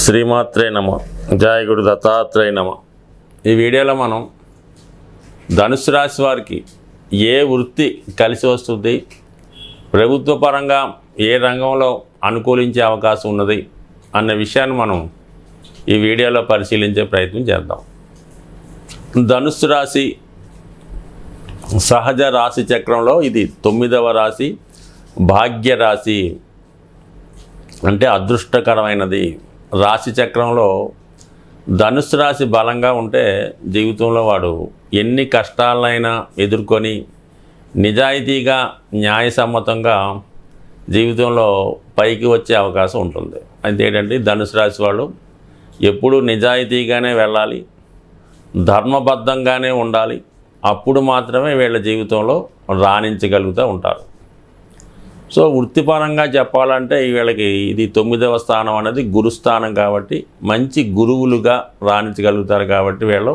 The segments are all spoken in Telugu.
శ్రీమాత్రే నమ. జయ గురు దత్తాత్రేయ నమ. ఈ వీడియోలో మనం ధనుసు రాశి వారికి ఏ వృత్తి కలిసి వస్తుంది, ప్రభుత్వ పరంగా ఏ రంగంలో అనుకూలించే అవకాశం ఉన్నది అన్న విషయాన్ని మనం ఈ వీడియోలో పరిశీలించే ప్రయత్నం చేద్దాం. ధనుసు రాశి సహజ రాశి చక్రంలో ఇది 9వ రాశి, భాగ్య రాశి అంటే అదృష్టకరమైనది. రాశి చక్రంలో ధనుసు రాశి బలంగా ఉంటే జీవితంలో వాడు ఎన్ని కష్టాలైనా ఎదుర్కొని నిజాయితీగా న్యాయసమ్మతంగా జీవితంలో పైకి వచ్చే అవకాశం ఉంటుంది. అయితే ఏంటంటే ధనుసు రాశి వాళ్ళు ఎప్పుడూ నిజాయితీగానే వెళ్ళాలి, ధర్మబద్ధంగానే ఉండాలి. అప్పుడు మాత్రమే వీళ్ళ జీవితంలో రాణించగలుగుతూ ఉంటారు. సో వృత్తిపరంగా చెప్పాలంటే వీళ్ళకి ఇది 9వ స్థానం అనేది గురుస్థానం కాబట్టి మంచి గురువులుగా రాణించగలుగుతారు. కాబట్టి వీళ్ళు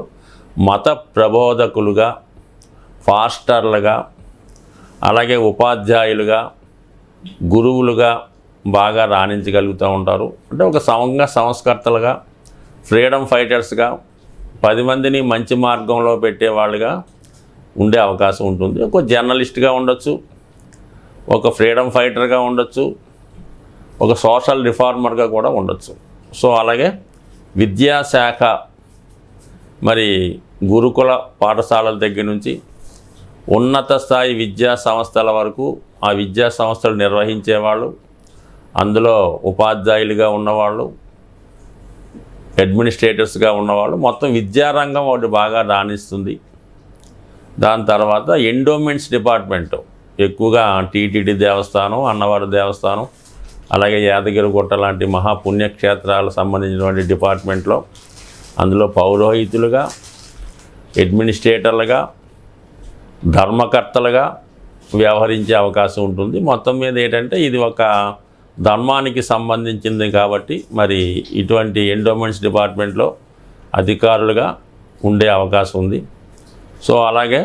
మత ప్రబోధకులుగా, ఫాస్టర్లుగా, అలాగే ఉపాధ్యాయులుగా, గురువులుగా బాగా రాణించగలుగుతూ ఉంటారు. అంటే ఒక సంస్కర్తలుగా, ఫ్రీడమ్ ఫైటర్స్గా, 10 మందిని మంచి మార్గంలో పెట్టేవాళ్ళుగా ఉండే అవకాశం ఉంటుంది. ఒక జర్నలిస్ట్గా ఉండొచ్చు, ఒక ఫ్రీడమ్ ఫైటర్గా ఉండొచ్చు, ఒక సోషల్ రిఫార్మర్గా కూడా ఉండొచ్చు. సో అలాగే విద్యాశాఖ, మరి గురుకుల పాఠశాలల దగ్గర నుంచి ఉన్నత స్థాయి విద్యా సంస్థల వరకు ఆ విద్యా సంస్థలు నిర్వహించేవాళ్ళు, అందులో ఉపాధ్యాయులుగా ఉన్నవాళ్ళు, అడ్మినిస్ట్రేటర్స్గా ఉన్నవాళ్ళు, మొత్తం విద్యారంగం ఒకటి బాగా రాణిస్తుంది. దాని తర్వాత ఎండోమెంట్స్ డిపార్ట్మెంటు ఎక్కువగా టీటీడీ దేవస్థానం, అన్నవరం దేవస్థానం, అలాగే యాదగిరిగుట్ట లాంటి మహాపుణ్యక్షేత్రాలకు సంబంధించినటువంటి డిపార్ట్మెంట్లో అందులో పౌరోహితులుగా, అడ్మినిస్ట్రేటర్లుగా, ధర్మకర్తలుగా వ్యవహరించే అవకాశం ఉంటుంది. మొత్తం మీద ఏంటంటే ఇది ఒక ధర్మానికి సంబంధించింది కాబట్టి మరి ఇటువంటి ఎండోమెంట్స్ డిపార్ట్మెంట్లో అధికారులుగా ఉండే అవకాశం ఉంది. సో అలాగే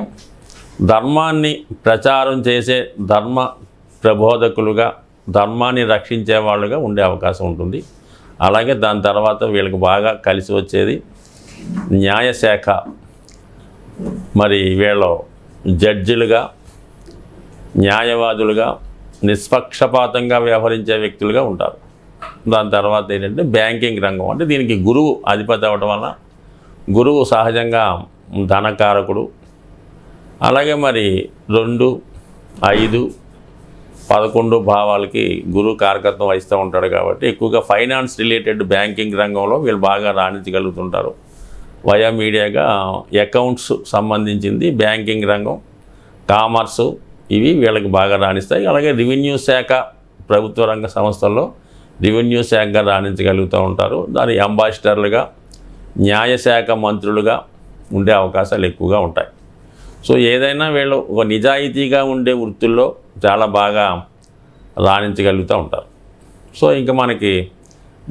ధర్మాన్ని ప్రచారం చేసే ధర్మ ప్రబోధకులుగా, ధర్మాన్ని రక్షించే వాళ్ళుగా ఉండే అవకాశం ఉంటుంది. అలాగే దాని తర్వాత వీళ్ళకి బాగా కలిసి వచ్చేది న్యాయశాఖ. మరి వీళ్ళు జడ్జిలుగా, న్యాయవాదులుగా, నిష్పక్షపాతంగా వ్యవహరించే వ్యక్తులుగా ఉంటారు. దాని తర్వాత ఏంటంటే బ్యాంకింగ్ రంగం. అంటే దీనికి గురువు అధిపతి అవ్వడం వల్ల గురువు సహజంగా ధనకారకుడు. అలాగే మరి 2, 5, 11 భావాలకి గురువు కారకత్వం వహిస్తూ ఉంటాడు కాబట్టి ఎక్కువగా ఫైనాన్స్ రిలేటెడ్ బ్యాంకింగ్ రంగంలో వీళ్ళు బాగా రాణించగలుగుతుంటారు. వయా మీడియాగా అకౌంట్స్ సంబంధించింది బ్యాంకింగ్ రంగం, కామర్సు ఇవి వీళ్ళకి బాగా రాణిస్తాయి. అలాగే రెవెన్యూ శాఖ, ప్రభుత్వ రంగ సంస్థల్లో రెవెన్యూ శాఖగా రాణించగలుగుతూ ఉంటారు. దాని అంబాసిడర్లుగా, న్యాయశాఖ మంత్రులుగా ఉండే అవకాశాలు ఎక్కువగా ఉంటాయి. సో ఏదైనా వీళ్ళు ఒక నిజాయితీగా ఉండే వృత్తుల్లో చాలా బాగా రాణించగలుగుతూ ఉంటారు. సో ఇంకా మనకి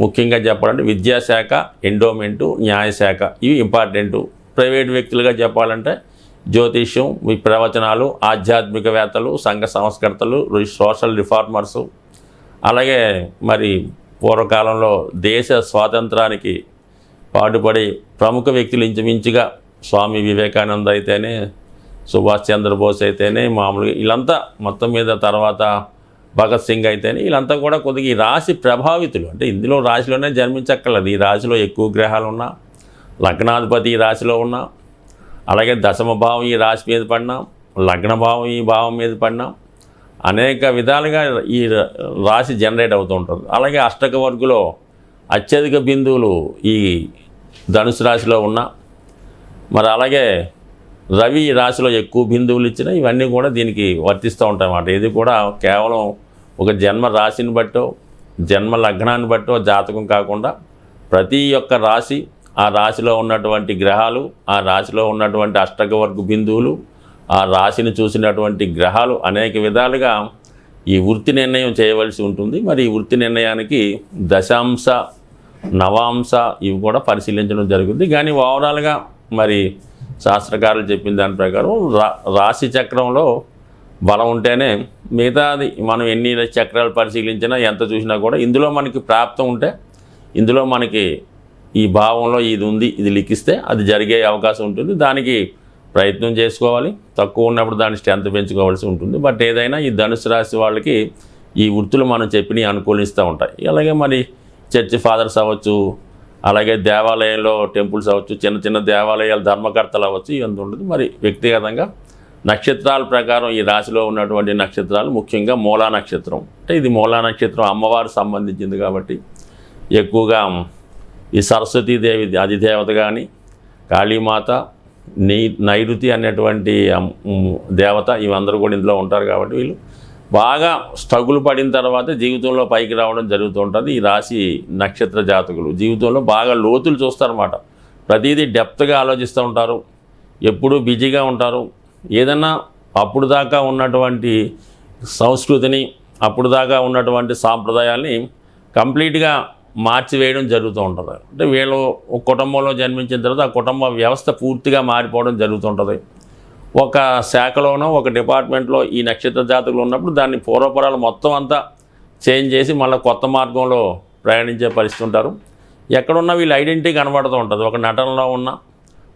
ముఖ్యంగా చెప్పాలంటే విద్యాశాఖ, ఎండోమెంటు, న్యాయశాఖ ఇవి ఇంపార్టెంటు. ప్రైవేట్ వ్యక్తులుగా చెప్పాలంటే జ్యోతిష్యం, ప్రవచనాలు, ఆధ్యాత్మికవేత్తలు, సంఘ సంస్కర్తలు, సోషల్ రిఫార్మర్సు, అలాగే మరి పూర్వకాలంలో దేశ స్వాతంత్రానికి పాటుపడి ప్రముఖ వ్యక్తులు ఇంచుమించుగా స్వామి వివేకానంద అయితేనే, సుభాష్ చంద్రబోస్ అయితేనే, మామూలుగా వీళ్ళంతా మొత్తం మీద, తర్వాత భగత్ సింగ్ అయితేనే వీళ్ళంతా కూడా కొద్దిగా ఈ రాశి ప్రభావితులు. అంటే ఇందులో రాశిలోనే జన్మించక్కర్లేదు. ఈ రాశిలో ఎక్కువ గ్రహాలు ఉన్నా, లగ్నాధిపతి ఈ రాశిలో ఉన్నా, అలాగే దశమ భావం ఈ రాశి మీద పడినా, లగ్న భావం ఈ భావం మీద పడినా అనేక విధాలుగా ఈ రాశి జనరేట్ అవుతూ ఉంటుంది. అలాగే అష్టక వర్గులో అత్యధిక బిందువులు ఈ ధనుసు రాశిలో ఉన్నా, మరి అలాగే రవి ఈ రాశిలో ఎక్కువ బిందువులు ఇచ్చినా ఇవన్నీ కూడా దీనికి వర్తిస్తూ ఉంటాయి అన్నమాట. ఇది కూడా కేవలం ఒక జన్మ రాశిని బట్టో, జన్మ లగ్నాన్ని బట్టో జాతకం కాకుండా ప్రతి ఒక్క రాశి, ఆ రాశిలో ఉన్నటువంటి గ్రహాలు, ఆ రాశిలో ఉన్నటువంటి అష్టక వర్గ బిందువులు, ఆ రాశిని చూసినటువంటి గ్రహాలు అనేక విధాలుగా ఈ వృత్తి నిర్ణయం చేయవలసి ఉంటుంది. మరి ఈ వృత్తి నిర్ణయానికి దశాంశ, నవాంశ ఇవి కూడా పరిశీలించడం జరుగుతుంది. కానీ ఓవరాల్గా మరి శాస్త్రకారులు చెప్పిన దాని ప్రకారం రాశి చక్రంలో బలం ఉంటేనే మిగతాది మనం ఎన్ని చక్రాలు పరిశీలించినా ఎంత చూసినా కూడా ఇందులో మనకి ప్రాప్తం ఉంటే ఇందులో మనకి ఈ భావంలో ఇది ఉంది, ఇది లిఖిస్తే అది జరిగే అవకాశం ఉంటుంది. దానికి ప్రయత్నం చేసుకోవాలి. తక్కువ ఉన్నప్పుడు దాని స్ట్రెంత్ పెంచుకోవాల్సి ఉంటుంది. బట్ ఏదైనా ఈ ధనుసు రాశి వాళ్ళకి ఈ వృత్తులు మనం చెప్పినవి అనుకూలిస్తూ ఉంటాయి. అలాగే మరి చర్చి ఫాదర్స్ అవ్వచ్చు, అలాగే దేవాలయంలో టెంపుల్స్ అవ్వచ్చు, చిన్న చిన్న దేవాలయాలు ధర్మకర్తలు అవ్వచ్చు, ఇవంతా ఉంటుంది. మరి వ్యక్తిగతంగా నక్షత్రాల ప్రకారం ఈ రాశిలో ఉన్నటువంటి నక్షత్రాలు ముఖ్యంగా మూలా నక్షత్రం, అంటే ఇది మూలా నక్షత్రం అమ్మవారు సంబంధించింది కాబట్టి ఎక్కువగా ఈ సరస్వతీదేవి అధిదేవత కానీ, కాళీమాత, నైరుతి అనేటువంటి దేవత, ఇవందరూ కూడా ఇందులో ఉంటారు కాబట్టి వీళ్ళు బాగా స్ట్రగుల్ పడిన తర్వాత జీవితంలో పైకి రావడం జరుగుతూ ఉంటుంది. ఈ రాశి నక్షత్ర జాతకులు జీవితంలో బాగా లోతులు చూస్తారన్నమాట. ప్రతిదీ డెప్త్గా ఆలోచిస్తూ ఉంటారు, ఎప్పుడూ బిజీగా ఉంటారు. ఏదన్నా అప్పుడు దాకా ఉన్నటువంటి సంస్కృతిని, అప్పుడు దాకా ఉన్నటువంటి సాంప్రదాయాల్ని కంప్లీట్గా మార్చివేయడం జరుగుతూ ఉంటుంది. అంటే వీళ్ళు ఒక కుటుంబంలో జన్మించిన తర్వాత ఆ కుటుంబ వ్యవస్థ పూర్తిగా మారిపోవడం జరుగుతుంటుంది. ఒక శాఖలోనో ఒక డిపార్ట్మెంట్లో ఈ నక్షత్ర జాతకులు ఉన్నప్పుడు దాన్ని పూర్వపరాలు మొత్తం అంతా చేంజ్ చేసి మళ్ళీ కొత్త మార్గంలో ప్రయాణించే పరిస్థితి ఉంటారు. ఎక్కడున్నా వీళ్ళ ఐడెంటిటీ కనబడుతూ ఉంటుంది. ఒక నటనలో ఉన్న,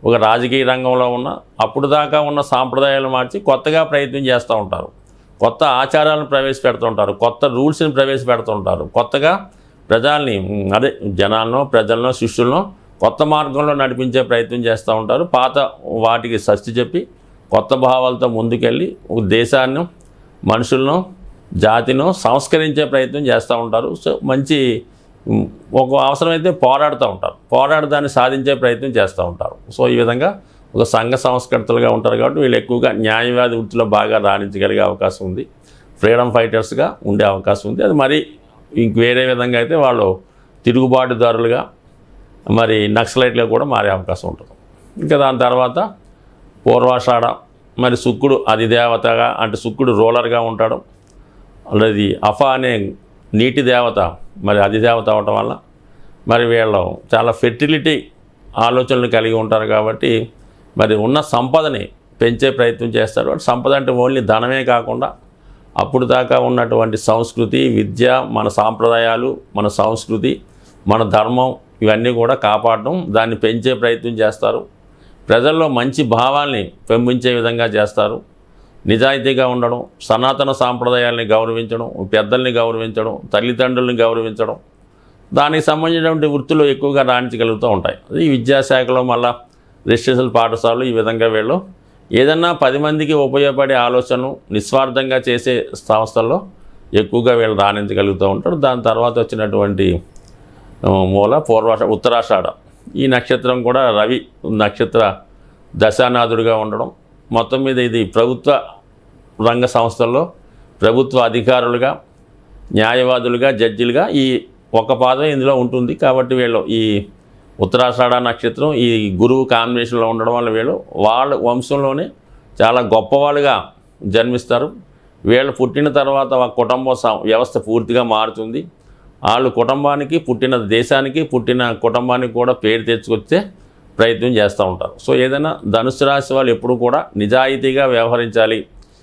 ఒక రాజకీయ రంగంలో ఉన్న, అప్పుడు దాకా ఉన్న సాంప్రదాయాలు మార్చి కొత్తగా ప్రయత్నం చేస్తూ ఉంటారు. కొత్త ఆచారాలను ప్రవేశపెడుతూ ఉంటారు, కొత్త రూల్స్ని ప్రవేశపెడుతూ ఉంటారు. కొత్తగా జనాలను, ప్రజలను, శిష్యులను కొత్త మార్గంలో నడిపించే ప్రయత్నం చేస్తూ ఉంటారు. పాత వాటికి షష్టి చెప్పి కొత్త భావాలతో ముందుకెళ్ళి ఒక దేశాన్ని, మనుషులను, జాతిను సంస్కరించే ప్రయత్నం చేస్తూ ఉంటారు. సో మంచి ఒక అవసరమైతే పోరాడుతూ ఉంటారు, పోరాడి దాన్ని సాధించే ప్రయత్నం చేస్తూ ఉంటారు. సో ఈ విధంగా ఒక సంఘ సంస్కర్తలుగా ఉంటారు కాబట్టి వీళ్ళు ఎక్కువగా న్యాయవాది వృత్తిలో బాగా రాణించగలిగే అవకాశం ఉంది. ఫ్రీడమ్ ఫైటర్స్గా ఉండే అవకాశం ఉంది. అది మరి ఇంక వేరే విధంగా అయితే వాళ్ళు తిరుగుబాటుదారులుగా, మరి నక్సలైట్లుగా కూడా మారే అవకాశం ఉంటుంది. ఇంకా దాని తర్వాత పూర్వాషాఢ, మరి శుక్రుడు అధిదేవతగా, అంటే శుక్రుడు రూలర్గా ఉంటాడు. అలాది అఫా అనే నీటి దేవత మరి అధిదేవత అవటం వల్ల మరి వీళ్ళు చాలా ఫెర్టిలిటీ ఆలోచనలు కలిగి ఉంటారు కాబట్టి మరి ఉన్న సంపదని పెంచే ప్రయత్నం చేస్తారు. సంపద అంటే ఓన్లీ ధనమే కాకుండా అప్పుడు దాకా ఉన్నటువంటి సంస్కృతి, విద్య, మన సాంప్రదాయాలు, మన సంస్కృతి, మన ధర్మం, ఇవన్నీ కూడా కాపాడడం, దాన్ని పెంచే ప్రయత్నం చేస్తారు. ప్రజల్లో మంచి భావాల్ని పెంపొందించే విధంగా చేస్తారు. నిజాయితీగా ఉండడం, సనాతన సాంప్రదాయాల్ని గౌరవించడం, పెద్దల్ని గౌరవించడం, తల్లిదండ్రుల్ని గౌరవించడం, దానికి సంబంధించినటువంటి వృత్తులు ఎక్కువగా రాణించగలుగుతూ ఉంటాయి. ఈ విద్యాశాఖలో మళ్ళీ రెసిడెన్షియల్ పాఠశాలలు, ఈ విధంగా వీళ్ళు ఏదన్నా 10 మందికి ఉపయోగపడే ఆలోచనలు నిస్వార్థంగా చేసే సంస్థల్లో ఎక్కువగా వీళ్ళు రాణించగలుగుతూ ఉంటారు. దాని తర్వాత వచ్చినటువంటి మూల ఉత్తరాషాఢ, ఈ నక్షత్రం కూడా రవి నక్షత్ర దశానాథుడిగా ఉండడం. మొత్తం మీద ఇది ప్రభుత్వ రంగ సంస్థల్లో ప్రభుత్వ అధికారులుగా, న్యాయవాదులుగా, జడ్జిలుగా ఈ ఒక పాదం ఇందులో ఉంటుంది. కాబట్టి వీళ్ళు ఈ ఉత్తరాషాఢ నక్షత్రం ఈ గురువు కాంబినేషన్లో ఉండడం వల్ల వీళ్ళు వాళ్ళ వంశంలోనే చాలా గొప్పవాళ్ళుగా జన్మిస్తారు. వీళ్ళు పుట్టిన తర్వాత ఆ కుటుంబ వ్యవస్థ పూర్తిగా మారుతుంది. వాళ్ళు కుటుంబానికి, పుట్టిన దేశానికి, పుట్టిన కుటుంబానికి కూడా పేరు తెచ్చుకొచ్చే ప్రయత్నం చేస్తూ ఉంటారు. సో ఏదైనా ధనుసు రాశి వాళ్ళు ఎప్పుడు కూడా నిజాయితీగా వ్యవహరించాలి,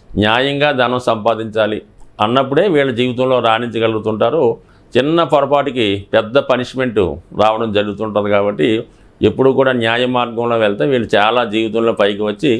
న్యాయంగా ధనం సంపాదించాలి అన్నప్పుడే వీళ్ళ జీవితంలో రాణించగలుగుతుంటారు. చిన్న పొరపాటుకి పెద్ద పనిష్మెంట్ రావడం జరుగుతుంటుంది. కాబట్టి ఎప్పుడు కూడా న్యాయ మార్గంలో వెళ్తే వీళ్ళు చాలా జీవితంలో పైకి వచ్చి